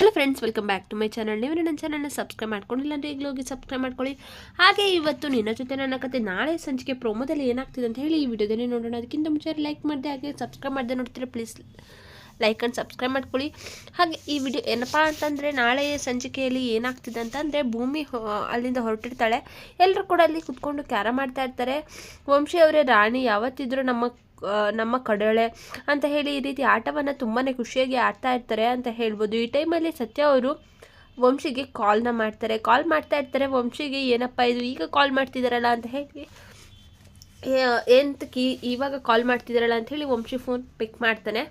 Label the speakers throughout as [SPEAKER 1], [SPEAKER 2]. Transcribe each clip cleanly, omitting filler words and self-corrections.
[SPEAKER 1] Hello friends, welcome back to my channel. ನೀವು ನನ್ನ ಚಾನಲ್ನ ಸಬ್ಸ್ಕ್ರೈಬ್ ಮಾಡ್ಕೊಂಡಿಲ್ಲ ಅಂದರೆ ಈಗಲೂ ಹೋಗಿ ಸಬ್ಸ್ಕ್ರೈಬ್ ಮಾಡ್ಕೊಳ್ಳಿ. ಹಾಗೆ ಇವತ್ತು ನಿನ್ನ ಜೊತೆ ನನ್ನ ಕತೆ ನಾಳೆ ಸಂಚಿಕೆ ಪ್ರೋಮೋದಲ್ಲಿ ಏನಾಗ್ತಿದೆ ಅಂತ ಹೇಳಿ ಈ ವಿಡಿಯೋದಲ್ಲಿ ನೋಡೋಣ. ಅದಕ್ಕಿಂತ ಮುಂಚೆ ಲೈಕ್ ಮಾಡಿದೆ, ಹಾಗೆ ಸಬ್ಸ್ಕ್ರೈಬ್ ಮಾಡಿದೆ ನೋಡ್ತೀರಾ, ಪ್ಲೀಸ್ ಲೈಕ್ ಆ್ಯಂಡ್ ಸಬ್ಸ್ಕ್ರೈಬ್ ಮಾಡ್ಕೊಳ್ಳಿ. ಹಾಗೆ ಈ ವಿಡಿಯೋ ಏನಪ್ಪ ಅಂತಂದರೆ, ನಾಳೆ ಸಂಚಿಕೆಯಲ್ಲಿ ಏನಾಗ್ತಿದೆ ಅಂತಂದರೆ, ಭೂಮಿ ಅಲ್ಲಿಂದ ಹೊರಟಿರ್ತಾಳೆ. ಎಲ್ಲರೂ ಕೂಡ ಅಲ್ಲಿ ಕುತ್ಕೊಂಡು ಕ್ಯಾರಮ್ ಮಾಡ್ತಾ ಇರ್ತಾರೆ. ವಂಶಿ ಅವರೇ, ರಾಣಿ ಯಾವತ್ತಿದ್ರೂ ನಮ್ಮ ಕಡೆಯಳೆ ಅಂತ ಹೇಳಿ ಈ ರೀತಿ ಆಟವನ್ನು ತುಂಬಾ ಖುಷಿಯಾಗಿ ಆಡ್ತಾ ಇರ್ತಾರೆ ಅಂತ ಹೇಳ್ಬೋದು. ಈ ಟೈಮಲ್ಲಿ ಸತ್ಯ ಅವರು ವಂಶಿಗೆ ಕಾಲ್ ಮಾಡ್ತಾ ಇರ್ತಾರೆ. ವಂಶಿಗೆ ಏನಪ್ಪ ಇದು ಈಗ ಕಾಲ್ ಮಾಡ್ತಿದ್ದಾರಲ್ಲ ಅಂತ ಹೇಳಿ, ಎಂತಕ್ಕೆ ಇವಾಗ ಕಾಲ್ ಮಾಡ್ತಿದ್ದಾರಲ್ಲ ಅಂತ ಹೇಳಿ ವಂಶಿ ಫೋನ್ ಪಿಕ್ ಮಾಡ್ತಾನೆ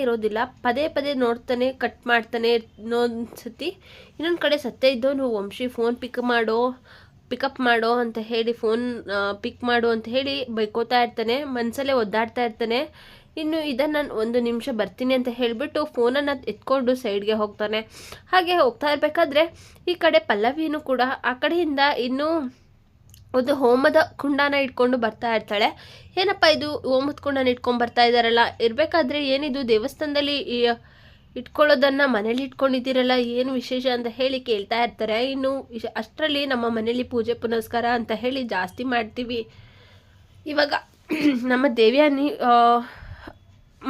[SPEAKER 1] ಇರೋದಿಲ್ಲ. ಪದೇ ಪದೇ ನೋಡ್ತಾನೆ, ಕಟ್ ಮಾಡ್ತಾನೆ. ಇನ್ನೊಂದ್ಸತಿ ಇನ್ನೊಂದು ಕಡೆ ಸತ್ಯ ಇದ್ದವನು ವಂಶಿ ಫೋನ್ ಪಿಕಪ್ ಮಾಡೋ ಅಂತ ಹೇಳಿ, ಫೋನ್ ಪಿಕ್ ಮಾಡು ಅಂತ ಹೇಳಿ ಬೈಕೋತಾ ಇರ್ತಾನೆ, ಮನಸಲ್ಲೇ ಒದ್ದಾಡ್ತಾ ಇರ್ತಾನೆ. ಇನ್ನು ಇದನ್ನು ನಾನು 1 ನಿಮಿಷ ಬರ್ತೀನಿ ಅಂತ ಹೇಳಿಬಿಟ್ಟು ಫೋನನ್ನು ಎತ್ಕೊಂಡು ಸೈಡ್ಗೆ ಹೋಗ್ತಾನೆ. ಹಾಗೆ ಹೋಗ್ತಾ ಇರಬೇಕಾದ್ರೆ ಈ ಕಡೆ ಪಲ್ಲವಿನೂ ಕೂಡ ಆ ಕಡೆಯಿಂದ ಇನ್ನೂ ಒಂದು ಹೋಮದ ಕುಂಡನ ಇಟ್ಕೊಂಡು ಬರ್ತಾ ಇರ್ತಾಳೆ. ಏನಪ್ಪ ಇದು ಹೋಮದ ಕುಂಡನ ಇಟ್ಕೊಂಡು ಬರ್ತಾ ಇದ್ದಾರಲ್ಲ, ಇರಬೇಕಾದ್ರೆ ಏನಿದು ದೇವಸ್ಥಾನದಲ್ಲಿ ಇಟ್ಕೊಳ್ಳೋದನ್ನು ಮನೇಲಿ ಇಟ್ಕೊಂಡಿದ್ದೀರಲ್ಲ, ಏನು ವಿಶೇಷ ಅಂತ ಹೇಳಿ ಕೇಳ್ತಾ ಇರ್ತಾರೆ. ಇನ್ನು ಅಷ್ಟರಲ್ಲಿ ನಮ್ಮ ಮನೇಲಿ ಪೂಜೆ ಪುನಸ್ಕಾರ ಅಂತ ಹೇಳಿ ಜಾಸ್ತಿ ಮಾಡ್ತೀವಿ. ಇವಾಗ ನಮ್ಮ ದೇವ್ಯಾನಿ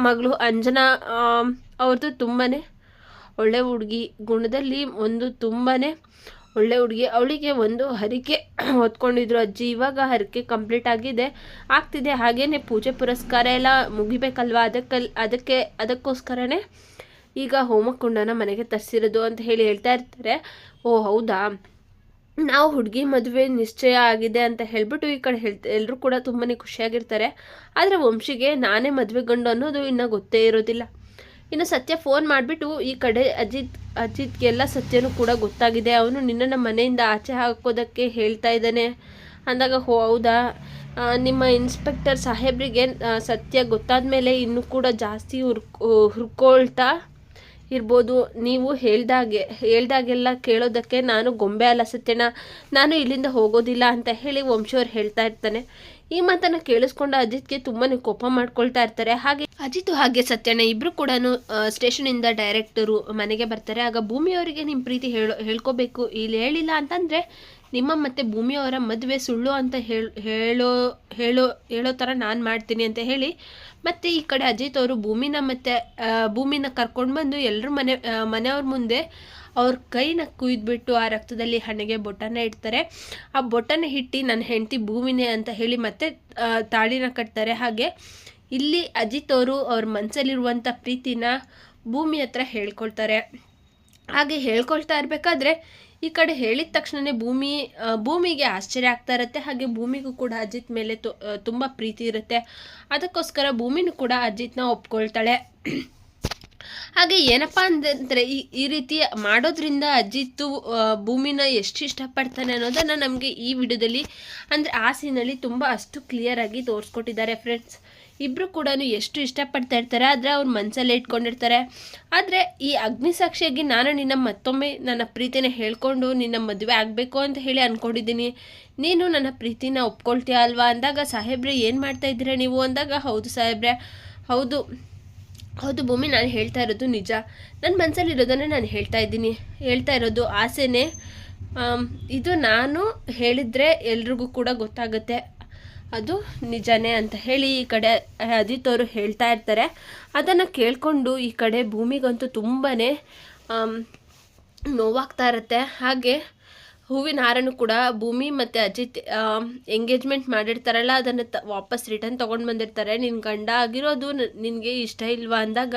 [SPEAKER 1] ಮಗಳು ಅಂಜನಾ ಅವ್ರದ್ದು ತುಂಬಾ ಒಳ್ಳೆ ಹುಡುಗಿ, ಗುಣದಲ್ಲಿ ಒಂದು ತುಂಬಾ ಒಳ್ಳೆ ಹುಡುಗಿ. ಅವಳಿಗೆ ಒಂದು ಹರಕೆ ಹೊತ್ಕೊಂಡಿದ್ರು ಅಜ್ಜಿ. ಇವಾಗ ಹರಕೆ ಕಂಪ್ಲೀಟ್ ಆಗ್ತಿದೆ. ಹಾಗೇನೆ ಪೂಜೆ ಪುರಸ್ಕಾರ ಎಲ್ಲ ಮುಗಿಬೇಕಲ್ವ, ಅದಕ್ಕೋಸ್ಕರನೇ ಈಗ ಹೋಮಕುಂಡನ ಮನೆಗೆ ತರಿಸಿರೋದು ಅಂತ ಹೇಳಿ ಹೇಳ್ತಾ ಇರ್ತಾರೆ. ಓ ಹೌದಾ, ನಾವು ಹುಡುಗಿ ಮದುವೆ ನಿಶ್ಚಯ ಆಗಿದೆ ಅಂತ ಹೇಳ್ಬಿಟ್ಟು ಈ ಕಡೆ ಎಲ್ಲರೂ ಕೂಡ ತುಂಬಾ ಖುಷಿಯಾಗಿರ್ತಾರೆ. ಆದರೆ ವಂಶಿಗೆ ನಾನೇ ಮದುವೆ ಗಂಡು ಅನ್ನೋದು ಇನ್ನೂ ಗೊತ್ತೇ ಇರೋದಿಲ್ಲ. ಇನ್ನು ಸತ್ಯ ಫೋನ್ ಮಾಡಿಬಿಟ್ಟು ಈ ಕಡೆ ಅಜಿತ್ಗೆಲ್ಲ ಸತ್ಯನೂ ಕೂಡ ಗೊತ್ತಾಗಿದೆ. ಅವನು ನಿನ್ನನ್ನು ಮನೆಯಿಂದ ಆಚೆ ಹಾಕೋದಕ್ಕೆ ಹೇಳ್ತಾ ಇದ್ದಾನೆ ಅಂದಾಗ, ಹೌದಾ, ನಿಮ್ಮ ಇನ್ಸ್ಪೆಕ್ಟರ್ ಸಾಹೇಬ್ರಿಗೆ ಸತ್ಯ ಗೊತ್ತಾದ ಮೇಲೆ ಇನ್ನೂ ಕೂಡ ಜಾಸ್ತಿ ಹುರ್ಕೊಳ್ತಾ ಇರ್ಬೋದು. ನೀವು ಹೇಳ್ದಾಗೆಲ್ಲ ಕೇಳೋದಕ್ಕೆ ನಾನು ಗೊಂಬೆ ಅಲ್ಲ ಸತ್ಯನ, ನಾನು ಇಲ್ಲಿಂದ ಹೋಗೋದಿಲ್ಲ ಅಂತ ಹೇಳಿ ವಂಶಿಯವ್ರು ಹೇಳ್ತಾ ಇರ್ತಾನೆ. ಈ ಮಾತನ್ನು ಕೇಳಿಸ್ಕೊಂಡು ಅಜಿತ್ಗೆ ತುಂಬಾ ಕೋಪ ಮಾಡ್ಕೊಳ್ತಾ ಇರ್ತಾರೆ. ಹಾಗೆ ಅಜಿತ್ ಹಾಗೆ ಸತ್ಯನ ಇಬ್ಬರು ಕೂಡ ಸ್ಟೇಷನಿಂದ ಡೈರೆಕ್ಟರು ಮನೆಗೆ ಬರ್ತಾರೆ. ಆಗ ಭೂಮಿಯವರಿಗೆ ನಿಮ್ಮ ಪ್ರೀತಿ ಹೇಳ್ಕೋಬೇಕು, ಇಲ್ಲಿ ಹೇಳಿಲ್ಲ ಅಂತಂದರೆ ನಿಮ್ಮ ಮತ್ತು ಭೂಮಿಯವರ ಮದುವೆ ಸುಳ್ಳು ಅಂತ ಹೇಳೋ ಥರ ನಾನು ಮಾಡ್ತೀನಿ ಅಂತ ಹೇಳಿ, ಮತ್ತು ಈ ಕಡೆ ಅಜಿತ್ ಅವರು ಭೂಮಿನ ಕರ್ಕೊಂಡು ಬಂದು ಎಲ್ಲರೂ ಮನೆಯವ್ರ ಮುಂದೆ ಅವ್ರ ಕೈನ ಕುಯ್ದುಬಿಟ್ಟು ಆ ರಕ್ತದಲ್ಲಿ ಹಣೆಗೆ ಬೊಟ್ಟನ್ನು ಇಡ್ತಾರೆ. ಆ ಬೊಟ್ಟನ್ನು ಇಟ್ಟು ನನ್ನ ಹೆಂಡತಿ ಭೂಮಿನೇ ಅಂತ ಹೇಳಿ ಮತ್ತೆ ತಾಳಿನ ಕಟ್ತಾರೆ. ಹಾಗೆ ಇಲ್ಲಿ ಅಜಿತ್ ಅವರು ಅವ್ರ ಮನಸ್ಸಲ್ಲಿರುವಂಥ ಪ್ರೀತಿನ ಭೂಮಿ ಹತ್ರ ಹೇಳ್ಕೊಳ್ತಾರೆ. ಹಾಗೆ ಹೇಳ್ಕೊಳ್ತಾ ಇರಬೇಕಾದ್ರೆ ಈ ಕಡೆ ಹೇಳಿದ ತಕ್ಷಣವೇ ಭೂಮಿಗೆ ಆಶ್ಚರ್ಯ ಆಗ್ತಾ ಇರುತ್ತೆ. ಹಾಗೆ ಭೂಮಿಗೂ ಕೂಡ ಅಜಿತ್ ಮೇಲೆ ತುಂಬ ಪ್ರೀತಿ ಇರುತ್ತೆ. ಅದಕ್ಕೋಸ್ಕರ ಭೂಮಿನೂ ಕೂಡ ಅಜಿತ್ನ ಒಪ್ಕೊಳ್ತಾಳೆ. ಹಾಗೆ ಏನಪ್ಪ ಅಂತಂದರೆ, ಈ ರೀತಿ ಮಾಡೋದ್ರಿಂದ ಅಜಿತ್ತು ಭೂಮಿನ ಎಷ್ಟು ಇಷ್ಟಪಡ್ತಾನೆ ಅನ್ನೋದನ್ನು ನಮಗೆ ಈ ವಿಡಿಯೋದಲ್ಲಿ ಅಂದರೆ ಆ ಸೀನಲ್ಲಿ ತುಂಬ ಅಷ್ಟು ಕ್ಲಿಯರಾಗಿ ತೋರಿಸ್ಕೊಟ್ಟಿದ್ದಾರೆ ಫ್ರೆಂಡ್ಸ್. ಇಬ್ಬರು ಕೂಡ ಎಷ್ಟು ಇಷ್ಟಪಡ್ತಾ ಇರ್ತಾರೆ, ಆದರೆ ಅವ್ರ ಮನಸ್ಸಲ್ಲೇ ಇಟ್ಕೊಂಡಿರ್ತಾರೆ. ಆದರೆ ಈ ಅಗ್ನಿಸಾಕ್ಷಿಯಾಗಿ ನಾನು ಮತ್ತೊಮ್ಮೆ ನನ್ನ ಪ್ರೀತಿನ ಹೇಳ್ಕೊಂಡು ನಿನ್ನ ಮದುವೆ ಆಗಬೇಕು ಅಂತ ಹೇಳಿ ಅಂದ್ಕೊಂಡಿದ್ದೀನಿ, ನೀನು ನನ್ನ ಪ್ರೀತಿನ ಒಪ್ಕೊಳ್ತೀಯ ಅಲ್ವಾ ಅಂದಾಗ, ಸಾಹೇಬ್ರೆ ಏನು ಮಾಡ್ತಾ ಇದ್ದೀರಾ ನೀವು ಅಂದಾಗ, ಹೌದು ಸಾಹೇಬ್ರೆ, ಹೌದು ಭೂಮಿ, ನಾನು ಹೇಳ್ತಾ ಇರೋದು ನಿಜ, ನನ್ನ ಮನಸ್ಸಲ್ಲಿರೋದನ್ನೇ ನಾನು ಹೇಳ್ತಾ ಇರೋದು ಆಸೆನೇ. ಇದು ನಾನು ಹೇಳಿದರೆ ಎಲ್ರಿಗೂ ಕೂಡ ಗೊತ್ತಾಗುತ್ತೆ, ಅದು ನಿಜನೇ ಅಂತ ಹೇಳಿ ಈ ಕಡೆ ಅಜಿತ್ ಅವರು ಹೇಳ್ತಾ ಇರ್ತಾರೆ. ಅದನ್ನು ಕೇಳಿಕೊಂಡು ಈ ಕಡೆ ಭೂಮಿಗಂತೂ ತುಂಬಾ ನೋವಾಗ್ತಾ ಇರುತ್ತೆ. ಹಾಗೆ ಹೂವಿನ ಹಾರನೂ ಕೂಡ ಭೂಮಿ ಮತ್ತು ಅಜಿತ್ ಎಂಗೇಜ್ಮೆಂಟ್ ಮಾಡಿರ್ತಾರಲ್ಲ, ಅದನ್ನು ವಾಪಸ್ ರಿಟರ್ನ್ ತೊಗೊಂಡು ಬಂದಿರ್ತಾರೆ. ನಿನ್ನ ಗಂಡ ಆಗಿರೋದು ನಿನಗೆ ಇಷ್ಟ ಇಲ್ವಾ ಅಂದಾಗ,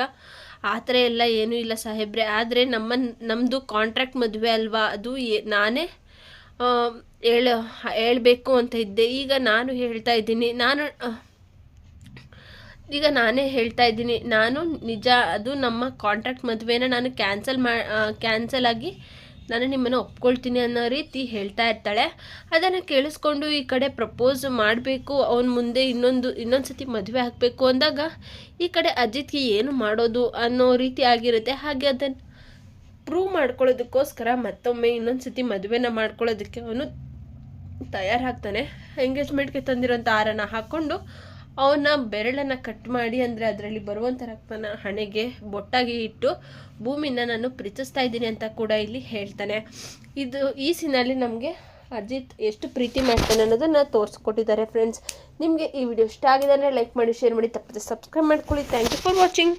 [SPEAKER 1] ಆ ಥರ ಎಲ್ಲ ಏನೂ ಇಲ್ಲ ಸಾಹೇಬ್ರೆ, ಆದರೆ ನಮ್ಮದು ಕಾಂಟ್ರಾಕ್ಟ್ ಮದುವೆ ಅಲ್ವಾ, ಅದು ನಾನೇ ಹೇಳಬೇಕು ಅಂತ ಇದ್ದೆ. ಈಗ ನಾನೇ ಹೇಳ್ತಾ ಇದ್ದೀನಿ, ನಾನು ನಿಜ, ಅದು ನಮ್ಮ ಕಾಂಟ್ರಾಕ್ಟ್ ಮದುವೆನ ನಾನು ಕ್ಯಾನ್ಸಲ್ ಆಗಿ ನಾನು ನಿಮ್ಮನ್ನು ಒಪ್ಕೊಳ್ತೀನಿ ಅನ್ನೋ ರೀತಿ ಹೇಳ್ತಾ ಇರ್ತಾಳೆ. ಅದನ್ನು ಕೇಳಿಸ್ಕೊಂಡು ಈ ಕಡೆ ಪ್ರಪೋಸ್ ಮಾಡಬೇಕು, ಅವನ ಮುಂದೆ ಇನ್ನೊಂದು ಸತಿ ಮದುವೆ ಆಗಬೇಕು ಅಂದಾಗ, ಈ ಕಡೆ ಅಜಿತ್ಗೆ ಏನು ಮಾಡೋದು ಅನ್ನೋ ರೀತಿ ಆಗಿರುತ್ತೆ. ಹಾಗೆ ಅದನ್ನು ಪ್ರೂವ್ ಮಾಡ್ಕೊಳ್ಳೋದಕ್ಕೋಸ್ಕರ ಮತ್ತೊಮ್ಮೆ ಇನ್ನೊಂದು ಸತಿ ಮದುವೆನ ಮಾಡ್ಕೊಳ್ಳೋದಕ್ಕೆ ಅವನು ತಯಾರಾಗ್ತಾನೆ. ಎಂಗೇಜ್ಮೆಂಟ್ಗೆ ತಂದಿರೋಂಥ ಹಾರನ ಹಾಕ್ಕೊಂಡು ಅವನ ಬೆರಳನ್ನು ಕಟ್ ಮಾಡಿ ಅಂದರೆ ಅದರಲ್ಲಿ ಬರುವಂಥ ರಕ್ತನ ಹಣೆಗೆ ಬೊಟ್ಟಾಗಿ ಇಟ್ಟು ಭೂಮಿನ ನಾನು ಪ್ರೀತಿಸ್ತಾ ಇದ್ದೀನಿ ಅಂತ ಕೂಡ ಇಲ್ಲಿ ಹೇಳ್ತಾನೆ. ಈ ಸೀನಲ್ಲಿ ನಮಗೆ ಅಜಿತ್ ಎಷ್ಟು ಪ್ರೀತಿ ಮಾಡ್ತಾನೆ ಅನ್ನೋದನ್ನು ತೋರಿಸ್ಕೊಟ್ಟಿದ್ದಾರೆ ಫ್ರೆಂಡ್ಸ್. ನಿಮಗೆ ಈ ವಿಡಿಯೋ ಇಷ್ಟ ಆಗಿದೆ ಅಂದರೆ ಲೈಕ್ ಮಾಡಿ, ಶೇರ್ ಮಾಡಿ, ತಪ್ಪದೆ ಸಬ್ಸ್ಕ್ರೈಬ್ ಮಾಡ್ಕೊಳ್ಳಿ. Thank you for watching.